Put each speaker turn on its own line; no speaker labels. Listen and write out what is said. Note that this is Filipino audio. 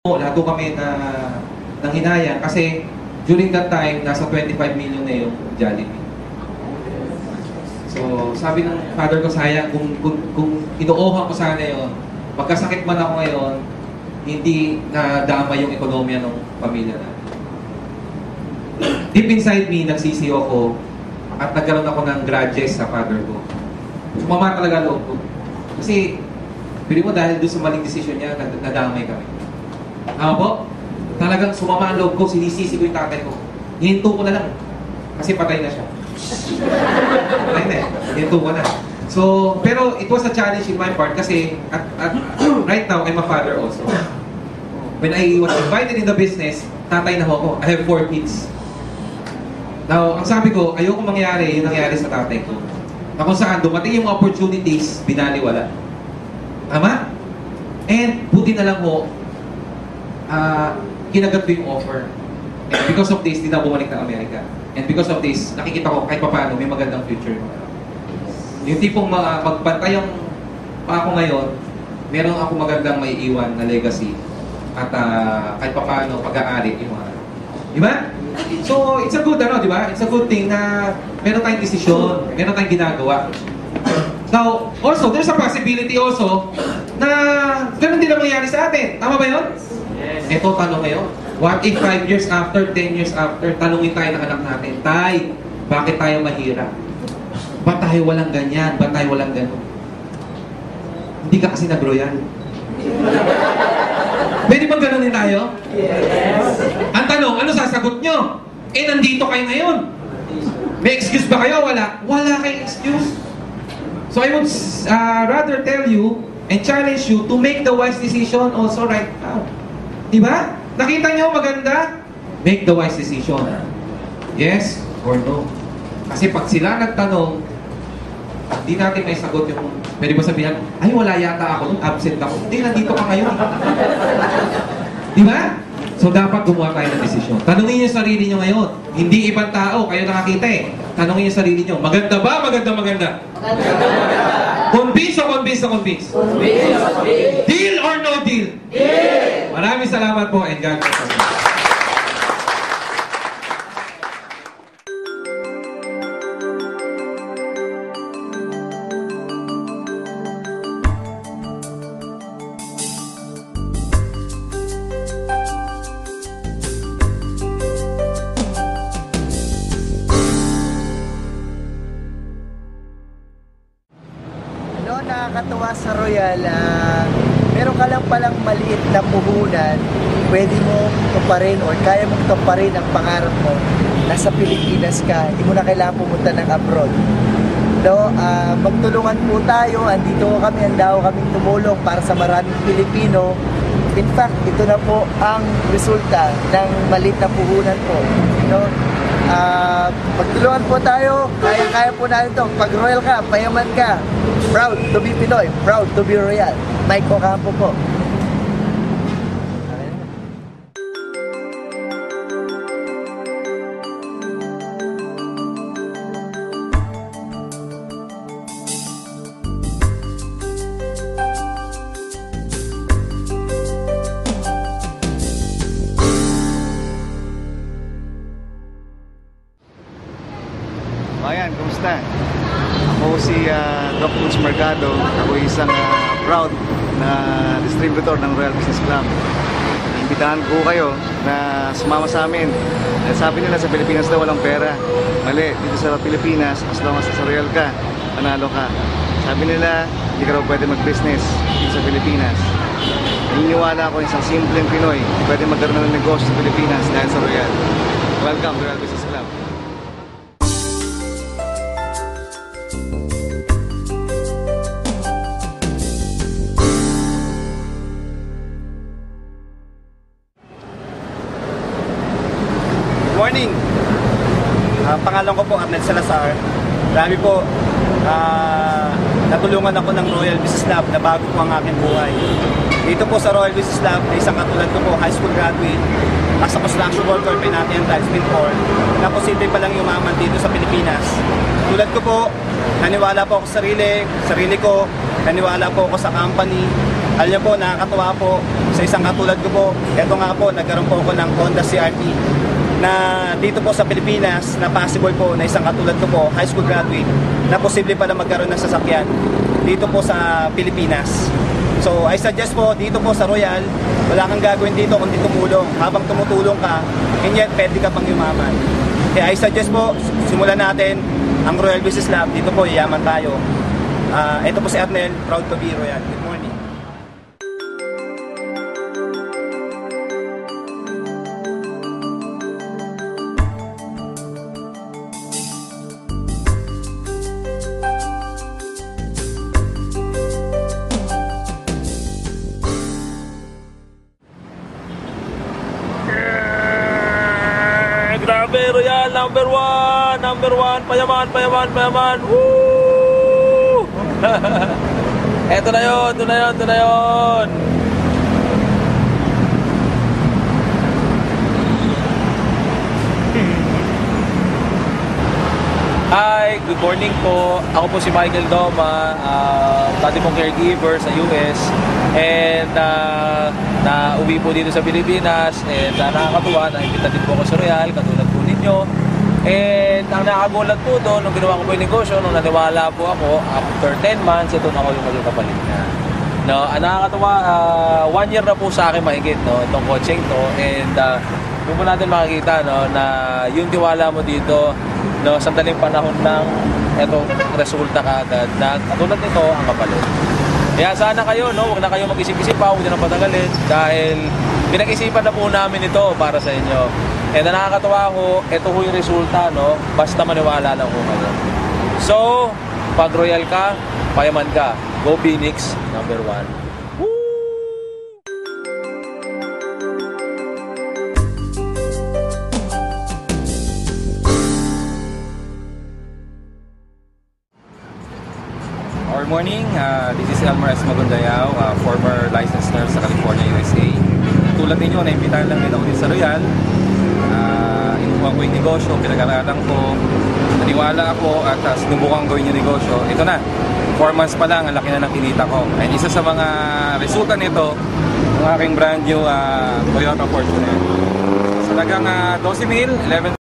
Lahat ko kami na nanghinayang kasi during that time, nasa 25 million na yung Jollibee. So, sabi ng father ko, sayang, kung inuohan ko sana yun, pagkasakit man ako ngayon, hindi nadama yung ekonomiya ng pamilya na. Deep inside me, nagsisiyo ako at nagkaroon ako ng grudges sa father ko. Sumama talaga loob ko. Kasi, pili mo dahil doon sa maling desisyon niya, nadamay kami. Po, talagang sumama ang loob ko, sinisisi ko yung tatay ko. Hihinto ko na lang. Kasi patay na siya. Patay na eh. Hihinto ko na. So, pero it was a challenge in my part kasi right now, I'm a father also. When I was invited in the business, tatay na ako. I have 4 kids. Now, ang sabi ko, ayoko mangyari yung nangyari sa tatay ko. Na kung saan dumating yung opportunities, binaliwala. Tama? And buti na lang ho, kinagat ko yung offer. And because of this, di na bumalik ng Amerika. And because of this, nakikita ko kahit paano may magandang future. Yung tipong magpantayang pa ako ngayon, meron ako magandang may iwan na legacy. At kahit paano pag-aari yung mga. Di ba? So, it's a good, di ba? It's a good thing na meron tayong desisyon, meron tayong ginagawa. Now, also, there's a possibility also na ganun din ang mangyari sa atin. Tama ba yun? Yes. Ito, tanong ngayon. What if 5 years after, 10 years after, tanungin tayo ng anak natin, Tay, bakit tayo mahirap? Ba't tayo walang ganyan? Ba't tayo walang ganun? Hindi ka kasi nag-royal. Pwede bang ganunin tayo? Yes. Ang tanong, ano sasagot nyo? Nandito kayo ngayon. May excuse ba kayo? Wala. Wala kayong excuse. So I would rather tell you and challenge you to make the wise decision also right now. Diba? Nakita nyo maganda? Make the wise decision. Yes or no? Kasi pag sila nagtanong, hindi natin may sagot yung, pwede ba sabihan, ay wala yata ako, absent ako. Hindi, nandito ka ngayon. Diba? So dapat gumawa tayo ng desisyon. Tanungin niyo sarili niyo ngayon. Hindi ibang tao, kayo nakakita eh. Tanungin niyo sarili niyo, maganda ba? Maganda, maganda. Convince o convince o convince? Deal or no deal? Deal! Maraming salamat po and God bless you.
Nakakatuwa sa Royal, meron ka lang palang maliit na puhunan, pwede mong tuparin or kaya mong tuparin ang pangarap mo. Nasa Pilipinas ka, hindi mo na kailangan pumunta ng abroad. No, magtulungan po tayo, andito kami, handa kami tumulong para sa maraming Pilipino. In fact, ito na po ang resulta ng maliit na puhunan po. No? Magtulungan po tayo, kaya po natin ito. Pag royal ka, payaman ka, proud to be Pinoy, proud to be royal. Mike Ocampo po.
Ayan, kumusta? Ako si Doc Luz Mercado. Ako isang proud na distributor ng Royal Business Club. Imbitahan ko kayo na sumama sa amin. Sabi nila sa Pilipinas na walang pera. Mali, dito sa Pilipinas, as long as sa Royal ka, panalo ka. Sabi nila, hindi ka raw pwede mag-business dito sa Pilipinas. Naniniwala ako isang simpleng Pinoy, pwede magkaroon ng negosyo sa Pilipinas dahil sa Royal. Welcome to Royal Business Club.
Morning! Pangalan ko po Arnel Salazar. Dami po natulungan ako ng Royal Business Lab na bago po ang aking buhay. Dito po sa Royal Business Lab, isang katulad ko po, high school graduate, as a construction worker, pinati ang tiles before, na posible pa lang yumaman dito sa Pilipinas. Tulad ko po, naniwala po ako sa sarili ko, naniwala po ako sa company. Alam niyo po, nakakatuwa po sa isang katulad ko po. Ito nga po, nagkaroon po ako ng Honda CRT na dito po sa Pilipinas, na possible po na isang katulad ko po, high school graduate, na posible pala magkaroon ng sasakyan dito po sa Pilipinas. So I suggest po, dito po sa Royal, wala kang gagawin dito kundi tumulong. Habang tumutulong ka, and yet pwede ka pang yumaman. Kaya I suggest po, simulan natin ang Royal Business Lab. Dito po, yayaman tayo. Ito po si Arnel, proud to be Royal. Good morning.
Grabe, Royal, number one, payaman, woo! Eto na yun. Hi, good morning po. Ako po si Michael Doma, dati pong caregiver sa US, and na-uwi po dito sa Pilipinas, and nakakatuwa, na-invita din po ako sa Royal, katulad po ninyo. And ang nakagulat po doon, nung ginawa ko po yung negosyo, nung naniwala po ako, after 10 months, ito na ako yung maging kapalit niya. No, nakakatuwa, 1 year na po sa akin mahigit, no, itong coaching to, and doon po natin makikita, no, na yung tiwala mo dito, no, sandaling panahon lang, etong resulta kaagad na katulad nito ang kapalit. Kaya sana kayo, no, huwag na kayo mag-isip-isip pa, huwag na patagalin, dahil pinag-isipan na po namin ito para sa inyo. And nakakatawa ko, ito po yung resulta, no, basta maniwala lang po kayo. So, pag Royal ka, payaman ka. Go Phoenix, number 1.
Good morning, this is Elmer S. Magundayao, former licensed nurse sa California, USA. Tulad ninyo, naimbitahan lang din ako din sa Royal. Inuha ko yung negosyo, pinag-aralan ko, naniwala ako at sinubukan gawin yung negosyo. Ito na, 4 months pa lang, ang laki na ng kinita ko. And isa sa mga resulta nito, ang aking brand new Toyota Fortuner. Talagang 12,000, 11